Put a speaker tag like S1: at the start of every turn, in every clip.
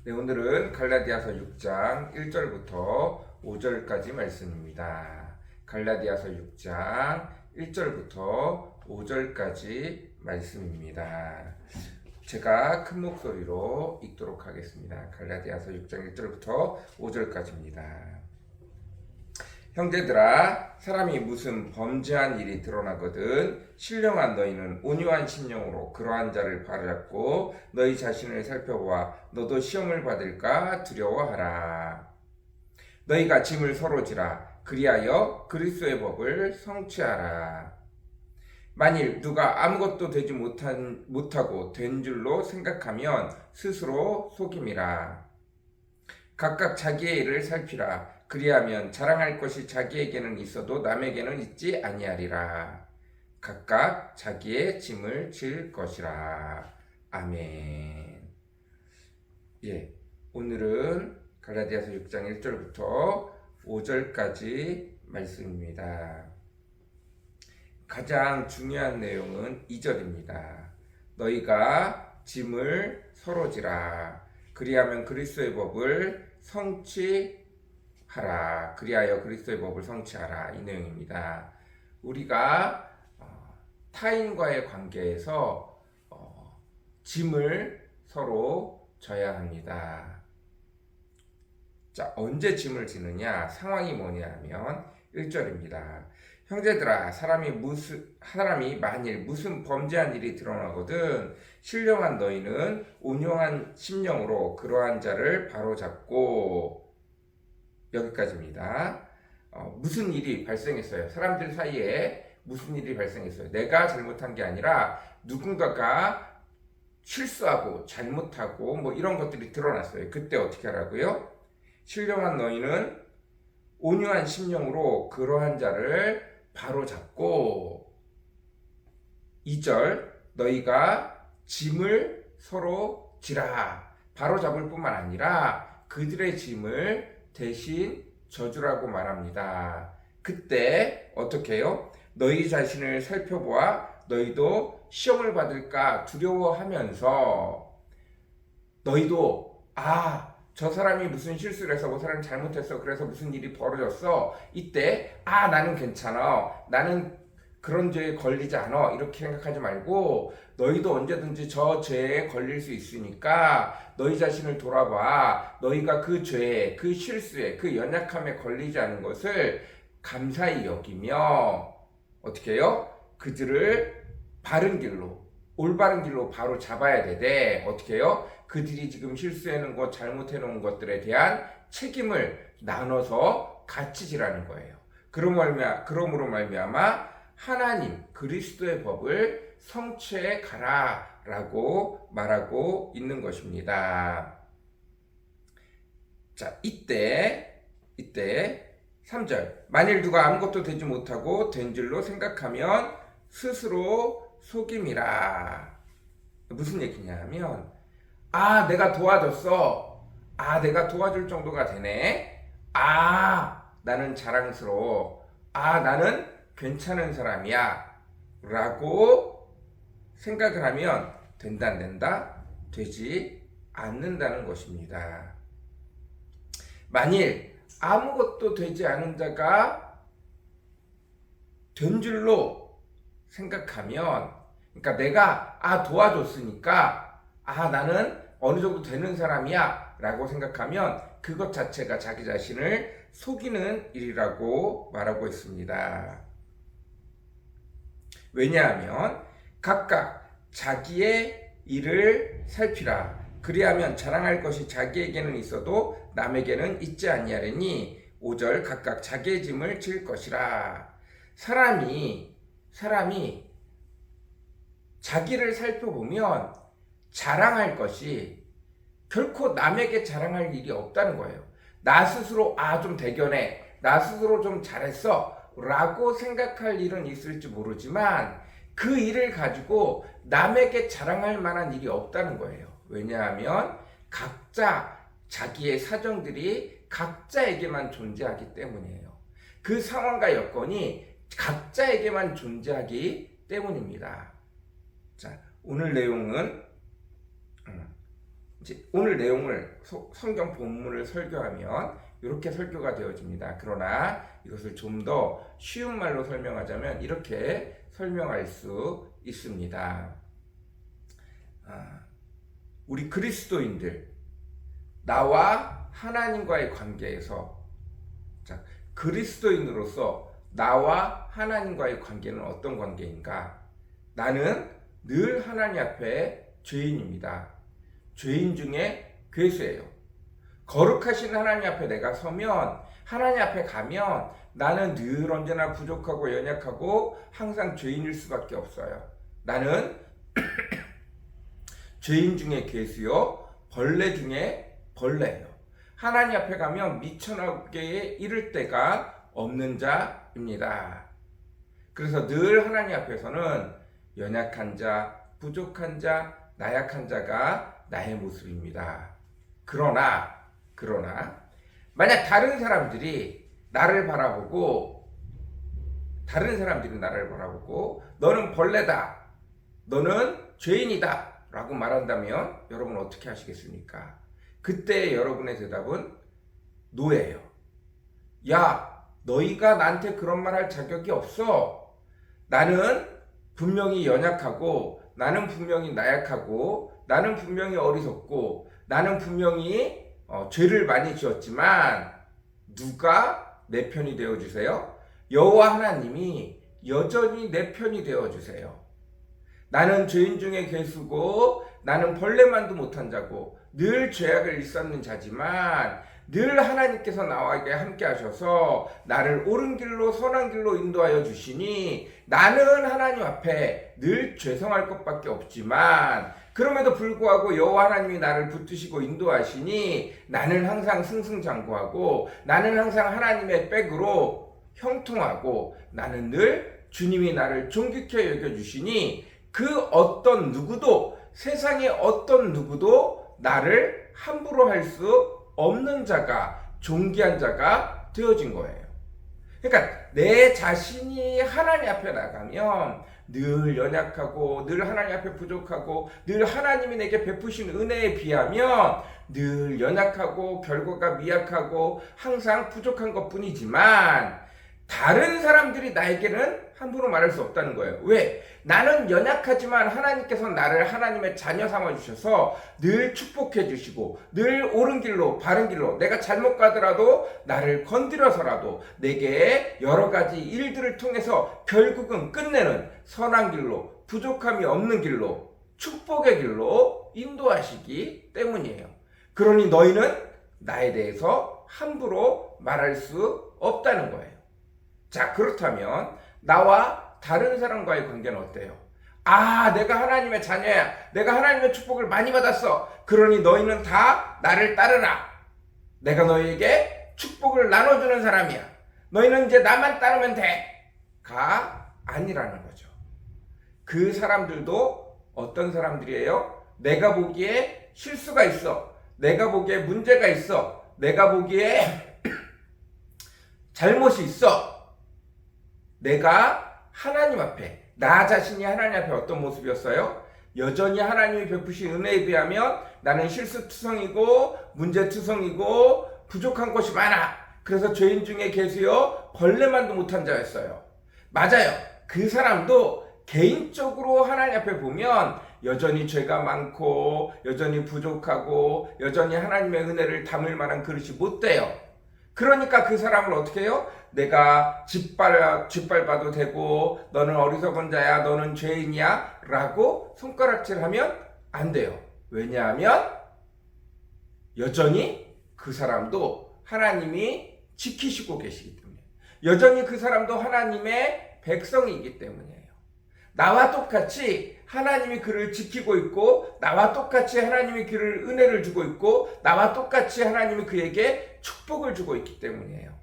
S1: 네, 오늘은 갈라디아서 6장 1절부터 5절까지 말씀입니다. 갈라디아서 6장 1절부터 5절까지 말씀입니다. 제가 큰 목소리로 읽도록 하겠습니다. 갈라디아서 6장 1절부터 5절까지입니다. 형제들아, 사람이 무슨 범죄한 일이 드러나거든 신령한 너희는 온유한 심령으로 그러한 자를 바로잡고 너희 자신을 살펴보아 너도 시험을 받을까 두려워하라. 너희가 짐을 서로 지라. 그리하여 그리스도의 법을 성취하라. 만일 누가 아무것도 되지 못하고 된 줄로 생각하면 스스로 속임이라. 각각 자기의 일을 살피라. 그리하면 자랑할 것이 자기에게는 있어도 남에게는 있지 아니하리라. 각각 자기의 짐을 질 것이라. 아멘. 예, 오늘은 갈라디아서 6장 1절부터 5절까지 말씀입니다. 가장 중요한 내용은 2절입니다. 너희가 짐을 서로 지라. 그리하면 그리스도의 법을 성취하라. 그리하여 그리스도의 법을 성취하라. 이 내용입니다. 우리가 타인과의 관계에서 짐을 서로 져야 합니다. 자, 언제 짐을 지느냐? 상황이 뭐냐 하면 1절입니다. 형제들아, 사람이 만일 무슨 범죄한 일이 드러나거든 신령한 너희는 온유한 심령으로 그러한 자를 바로잡고. 여기까지입니다. 무슨 일이 발생했어요? 사람들 사이에 무슨 일이 발생했어요? 내가 잘못한 게 아니라 누군가가 실수하고 잘못하고 뭐 이런 것들이 드러났어요. 그때 어떻게 하라고요? 신령한 너희는 온유한 심령으로 그러한 자를 바로잡고. 2절 너희가 짐을 서로 지라. 바로잡을 뿐만 아니라 그들의 짐을 대신 져주라고 말합니다. 그때 어떻게 해요? 너희 자신을 살펴보아 너희도 시험을 받을까 두려워하면서 너희도 저 사람이 무슨 실수를 해서 그 사람이 잘못했어. 그래서 무슨 일이 벌어졌어. 이때 나는 괜찮아. 나는 그런 죄에 걸리지 않아. 이렇게 생각하지 말고 너희도 언제든지 저 죄에 걸릴 수 있으니까 너희 자신을 돌아봐. 너희가 그 죄에, 그 실수에, 그 연약함에 걸리지 않은 것을 감사히 여기며 어떻게 해요? 그들을 바른 길로, 올바른 길로 바로 잡아야 되되 어떻게 해요? 그들이 지금 실수해놓은 것, 잘못해놓은 것들에 대한 책임을 나눠서 같이 지라는 거예요. 그러므로 말미암아 하나님 그리스도의 법을 성취해 가라라고 말하고 있는 것입니다. 자, 이때 3절 만일 누가 아무것도 되지 못하고 된 줄로 생각하면 스스로 속임이라. 무슨 얘기냐 하면 내가 도와줬어. 내가 도와줄 정도가 되네. 나는 자랑스러워. 나는 괜찮은 사람이야. 라고 생각을 하면 된다 안 된다? 되지 않는다는 것입니다. 만일 아무것도 되지 않은 자가 된 줄로 생각하면, 그러니까 내가 도와줬으니까 나는 어느 정도 되는 사람이야 라고 생각하면 그것 자체가 자기 자신을 속이는 일이라고 말하고 있습니다. 왜냐하면 각각 자기의 일을 살피라. 그리하면 자랑할 것이 자기에게는 있어도 남에게는 있지 아니하리니. 5절 각각 자기의 짐을 질 것이라. 사람이 자기를 살펴보면 자랑할 것이 결코 남에게 자랑할 일이 없다는 거예요. 나 스스로 좀 대견해. 나 스스로 좀 잘했어. 라고 생각할 일은 있을지 모르지만 그 일을 가지고 남에게 자랑할 만한 일이 없다는 거예요. 왜냐하면 각자 자기의 사정들이 각자에게만 존재하기 때문이에요. 그 상황과 여건이 각자에게만 존재하기 때문입니다. 자, 오늘 내용은 이제 오늘 내용을 성경 본문을 설교하면 이렇게 설교가 되어집니다. 그러나 이것을 좀 더 쉬운 말로 설명하자면 이렇게 설명할 수 있습니다. 우리 그리스도인들, 나와 하나님과의 관계에서, 자, 그리스도인으로서 나와 하나님과의 관계는 어떤 관계인가? 나는 늘 하나님 앞에 죄인입니다. 죄인 중에 괴수예요. 거룩하신 하나님 앞에 내가 서면, 하나님 앞에 가면 나는 늘 언제나 부족하고 연약하고 항상 죄인일 수밖에 없어요. 나는 죄인 중에 괴수요, 벌레 중에 벌레예요. 하나님 앞에 가면 미천하게 이를 데가 없는 자입니다. 그래서 늘 하나님 앞에서는 연약한 자, 부족한 자, 나약한 자가 나의 모습입니다. 그러나 만약 다른 사람들이 나를 바라보고 너는 벌레다, 너는 죄인이다 라고 말한다면 여러분 어떻게 하시겠습니까? 그때 여러분의 대답은 노예예요. 야, 너희가 나한테 그런 말 할 자격이 없어. 나는 분명히 연약하고, 나는 분명히 나약하고, 나는 분명히 어리석고, 나는 분명히 죄를 많이 지었지만 누가 내 편이 되어주세요? 여호와 하나님이 여전히 내 편이 되어주세요. 나는 죄인 중에 괴수고, 나는 벌레만도 못한 자고, 늘 죄악을 일삼는 자지만 늘 하나님께서 나와 함께 하셔서 나를 옳은 길로, 선한 길로 인도하여 주시니 나는 하나님 앞에 늘 죄성할 것밖에 없지만 그럼에도 불구하고 여호와 하나님이 나를 붙드시고 인도하시니 나는 항상 승승장구하고, 나는 항상 하나님의 백으로 형통하고, 나는 늘 주님이 나를 존귀케 여겨주시니 그 어떤 누구도, 세상의 어떤 누구도 나를 함부로 할 수 없는 자가, 존귀한 자가 되어진 거예요. 그러니까 내 자신이 하나님 앞에 나가면 늘 연약하고, 늘 하나님 앞에 부족하고, 늘 하나님이 내게 베푸신 은혜에 비하면 늘 연약하고 결과가 미약하고 항상 부족한 것뿐이지만 다른 사람들이 나에게는 함부로 말할 수 없다는 거예요. 왜? 나는 연약하지만 하나님께서 나를 하나님의 자녀 삼아 주셔서 늘 축복해 주시고, 늘 옳은 길로, 바른 길로, 내가 잘못 가더라도 나를 건드려서라도 내게 여러 가지 일들을 통해서 결국은 끝내는 선한 길로, 부족함이 없는 길로, 축복의 길로 인도하시기 때문이에요. 그러니 너희는 나에 대해서 함부로 말할 수 없다는 거예요. 자, 그렇다면 나와 다른 사람과의 관계는 어때요? 아, 내가 하나님의 자녀야. 내가 하나님의 축복을 많이 받았어. 그러니 너희는 다 나를 따르라. 내가 너희에게 축복을 나눠주는 사람이야. 너희는 이제 나만 따르면 돼. 가 아니라는 거죠. 그 사람들도 어떤 사람들이에요? 내가 보기에 실수가 있어. 내가 보기에 문제가 있어. 내가 보기에 잘못이 있어. 내가 하나님 앞에, 나 자신이 하나님 앞에 어떤 모습이었어요? 여전히 하나님이 베푸신 은혜에 비하면 나는 실수투성이고 문제투성이고 부족한 것이 많아. 그래서 죄인 중에 괴수요, 벌레만도 못한 자였어요. 맞아요. 그 사람도 개인적으로 하나님 앞에 보면 여전히 죄가 많고, 여전히 부족하고, 여전히 하나님의 은혜를 담을 만한 그릇이 못 돼요. 그러니까 그 사람을 어떻게 해요? 내가 짓밟아도 되고, 너는 어리석은 자야, 너는 죄인이야 라고 손가락질하면 안 돼요. 왜냐하면 여전히 그 사람도 하나님이 지키시고 계시기 때문에, 여전히 그 사람도 하나님의 백성이기 때문이에요. 나와 똑같이 하나님이 그를 지키고 있고, 나와 똑같이 하나님이 그를 은혜를 주고 있고, 나와 똑같이 하나님이 그에게 축복을 주고 있기 때문이에요.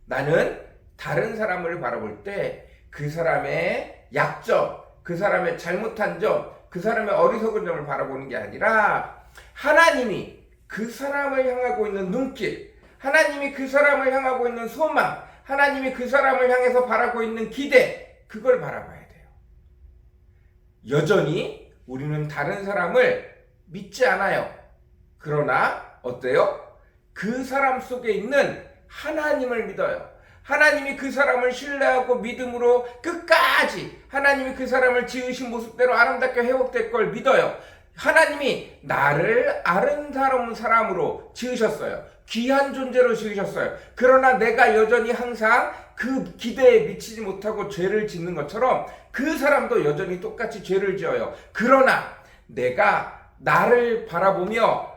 S1: 나는 다른 사람을 바라볼 때 그 사람의 약점, 그 사람의 잘못한 점, 그 사람의 어리석은 점을 바라보는 게 아니라 하나님이 그 사람을 향하고 있는 눈길, 하나님이 그 사람을 향하고 있는 소망, 하나님이 그 사람을 향해서 바라고 있는 기대, 그걸 바라봐야 돼요. 여전히 우리는 다른 사람을 믿지 않아요. 그러나 어때요? 그 사람 속에 있는 하나님을 믿어요. 하나님이 그 사람을 신뢰하고 믿음으로 끝까지 하나님이 그 사람을 지으신 모습대로 아름답게 회복될 걸 믿어요. 하나님이 나를 아름다운 사람으로 지으셨어요. 귀한 존재로 지으셨어요. 그러나 내가 여전히 항상 그 기대에 미치지 못하고 죄를 짓는 것처럼 그 사람도 여전히 똑같이 죄를 지어요. 그러나 내가 나를 바라보며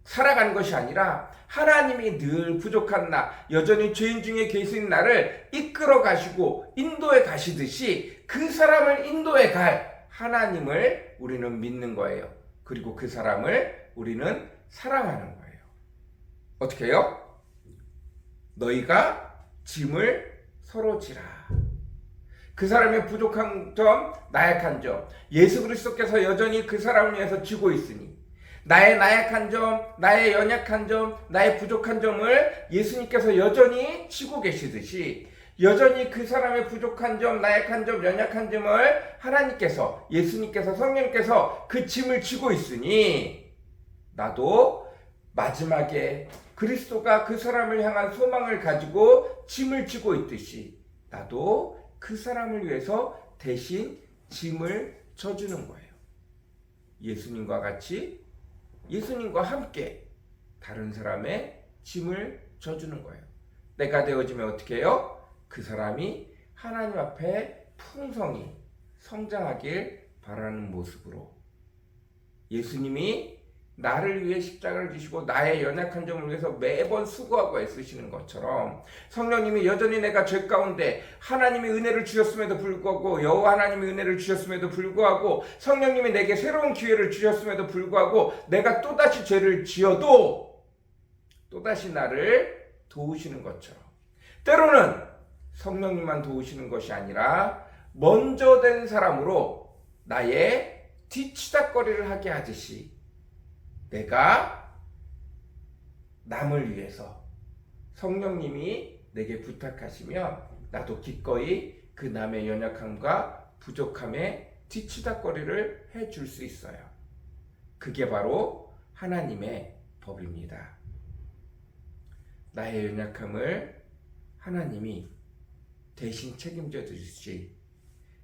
S1: 살아가는 것이 아니라 하나님이 늘 부족한 나, 여전히 죄인 중에 계신 나를 이끌어 가시고 인도해 가시듯이 그 사람을 인도해 갈 하나님을 우리는 믿는 거예요. 그리고 그 사람을 우리는 사랑하는 거예요. 어떻게 해요? 너희가 짐을 서로 지라. 그 사람의 부족한 점, 나약한 점, 예수 그리스도께서 여전히 그 사람을 위해서 지고 있으니 나의 나약한 점, 나의 연약한 점, 나의 부족한 점을 예수님께서 여전히 지고 계시듯이 여전히 그 사람의 부족한 점, 나약한 점, 연약한 점을 하나님께서, 예수님께서, 성령님께서 그 짐을 지고 있으니 나도 마지막에 그리스도가 그 사람을 향한 소망을 가지고 짐을 지고 있듯이 나도 그 사람을 위해서 대신 짐을 져주는 거예요. 예수님과 같이 예수님과 함께 다른 사람의 짐을 져주는 거예요. 때가 되어지면 어떻게 해요? 그 사람이 하나님 앞에 풍성히 성장하길 바라는 모습으로 예수님이 나를 위해 십자가를 지시고 나의 연약한 점을 위해서 매번 수고하고 애쓰시는 것처럼 성령님이 여전히 내가 죄 가운데 하나님의 은혜를 주셨음에도 불구하고 여호와 하나님의 은혜를 주셨음에도 불구하고 성령님이 내게 새로운 기회를 주셨음에도 불구하고 내가 또다시 죄를 지어도 또다시 나를 도우시는 것처럼 때로는 성령님만 도우시는 것이 아니라 먼저 된 사람으로 나의 뒤치다꺼리를 하게 하듯이 내가 남을 위해서 성령님이 내게 부탁하시면 나도 기꺼이 그 남의 연약함과 부족함에 뒤치다꺼리를 해줄 수 있어요. 그게 바로 하나님의 법입니다. 나의 연약함을 하나님이 대신 책임져 주듯이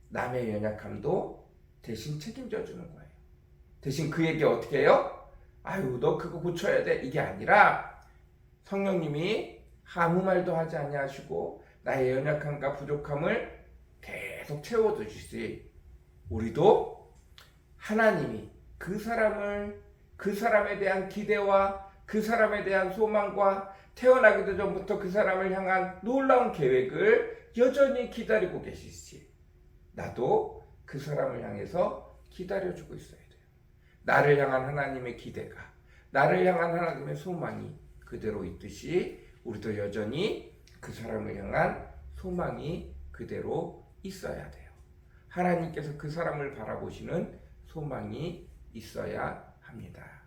S1: 남의 연약함도 대신 책임져 주는 거예요. 대신 그에게 어떻게 해요? 아유, 너 그거 고쳐야 돼. 이게 아니라 성령님이 아무 말도 하지 아니하시고 나의 연약함과 부족함을 계속 채워주시지. 우리도 하나님이 그 사람을 그 사람에 대한 기대와 그 사람에 대한 소망과 태어나기도 전부터 그 사람을 향한 놀라운 계획을 여전히 기다리고 계시지. 나도 그 사람을 향해서 기다려주고 있어요. 나를 향한 하나님의 기대가, 나를 향한 하나님의 소망이 그대로 있듯이 우리도 여전히 그 사람을 향한 소망이 그대로 있어야 돼요. 하나님께서 그 사람을 바라보시는 소망이 있어야 합니다.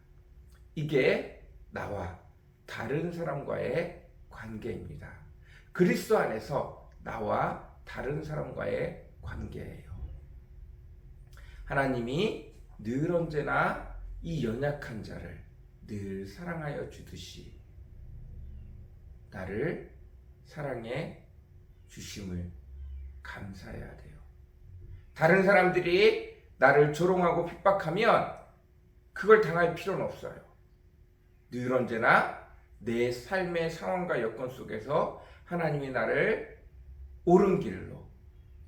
S1: 이게 나와 다른 사람과의 관계입니다. 그리스도 안에서 나와 다른 사람과의 관계예요. 하나님이 늘 언제나 이 연약한 자를 늘 사랑하여 주듯이 나를 사랑해 주심을 감사해야 돼요. 다른 사람들이 나를 조롱하고 핍박하면 그걸 당할 필요는 없어요. 늘 언제나 내 삶의 상황과 여건 속에서 하나님이 나를 옳은 길로,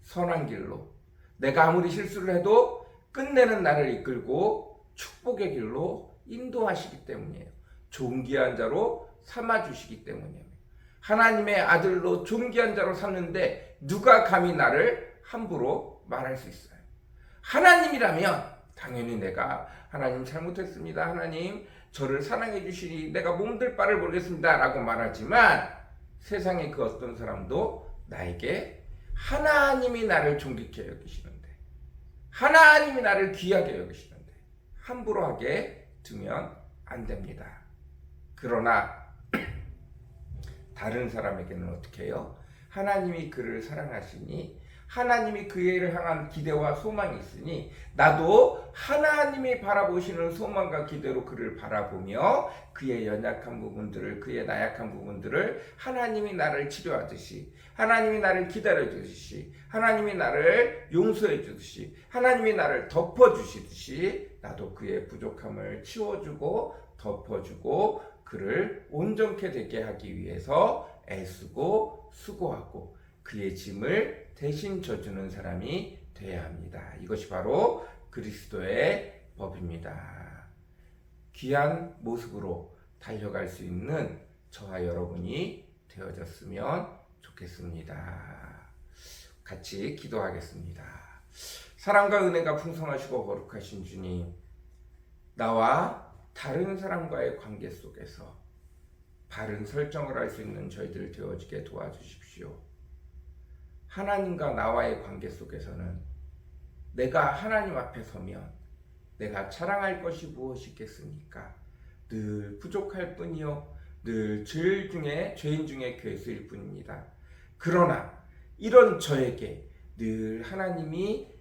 S1: 선한 길로, 내가 아무리 실수를 해도 끝내는 나를 이끌고 축복의 길로 인도하시기 때문이에요. 존귀한 자로 삼아주시기 때문이에요. 하나님의 아들로 존귀한 자로 삼는데 누가 감히 나를 함부로 말할 수 있어요? 하나님이라면 당연히 내가 하나님 잘못했습니다. 하나님 저를 사랑해 주시니 내가 몸둘 바를 모르겠습니다 라고 말하지만 세상의 그 어떤 사람도 나에게 하나님이 나를 존귀케 여기시는데 하나님이 나를 귀하게 여기시는데 함부로 하게 두면 안 됩니다. 그러나 다른 사람에게는 어떻게 해요? 하나님이 그를 사랑하시니 하나님이 그애를 향한 기대와 소망이 있으니 나도 하나님이 바라보시는 소망과 기대로 그를 바라보며 그의 연약한 부분들을, 그의 나약한 부분들을 하나님이 나를 치료하듯이, 하나님이 나를 기다려주듯이, 하나님이 나를 용서해 주듯이, 하나님이 나를 덮어주시듯이 나도 그의 부족함을 치워주고 덮어주고 그를 온전케 되게 하기 위해서 애쓰고 수고하고 그의 짐을 대신 져주는 사람이 되어야 합니다. 이것이 바로 그리스도의 법입니다. 귀한 모습으로 달려갈 수 있는 저와 여러분이 되어졌으면 좋겠습니다. 같이 기도하겠습니다. 사랑과 은혜가 풍성하시고 거룩하신 주님, 나와 다른 사람과의 관계 속에서 바른 설정을 할 수 있는 저희들 되어지게 도와주십시오. 하나님과 나와의 관계 속에서는 내가 하나님 앞에 서면 내가 자랑할 것이 무엇이겠습니까? 늘 부족할 뿐이요, 늘 죄인 중에 괴수일 뿐입니다. 그러나 이런 저에게 늘 하나님이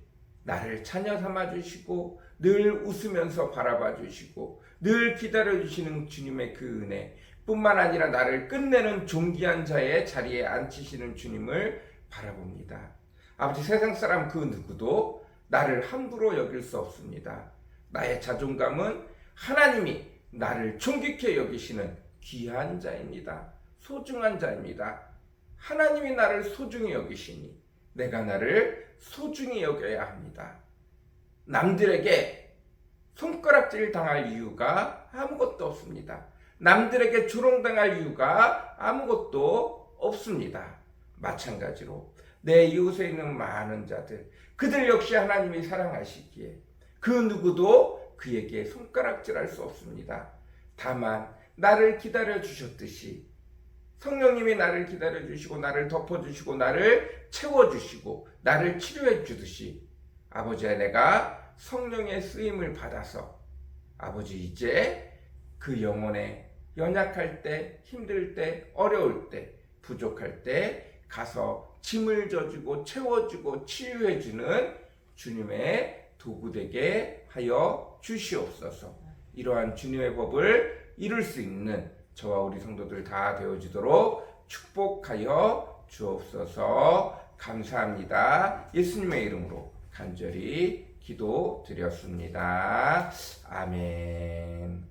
S1: 나를 자녀 삼아 주시고 늘 웃으면서 바라봐 주시고 늘 기다려 주시는 주님의 그 은혜 뿐만 아니라 나를 끝내는 존귀한 자의 자리에 앉히시는 주님을 바라봅니다. 아버지, 세상 사람 그 누구도 나를 함부로 여길 수 없습니다. 나의 자존감은 하나님이 나를 존귀케 여기시는 귀한 자입니다. 소중한 자입니다. 하나님이 나를 소중히 여기시니 내가 나를 소중히 여겨야 합니다. 남들에게 손가락질 당할 이유가 아무것도 없습니다. 남들에게 조롱당할 이유가 아무것도 없습니다. 마찬가지로 내 이웃에 있는 많은 자들, 그들 역시 하나님이 사랑하시기에 그 누구도 그에게 손가락질할 수 없습니다. 다만 나를 기다려 주셨듯이 성령님이 나를 기다려 주시고 나를 덮어 주시고 나를 채워 주시고 나를 치료해 주듯이 아버지, 내가 성령의 쓰임을 받아서 아버지, 이제 그 영혼에 연약할 때, 힘들 때, 어려울 때, 부족할 때 가서 짐을 져주고 채워주고 치유해주는 주님의 도구 되게 하여 주시옵소서. 이러한 주님의 법을 이룰 수 있는 저와 우리 성도들 다 되어지도록 축복하여 주옵소서. 감사합니다. 예수님의 이름으로 간절히 기도드렸습니다. 아멘.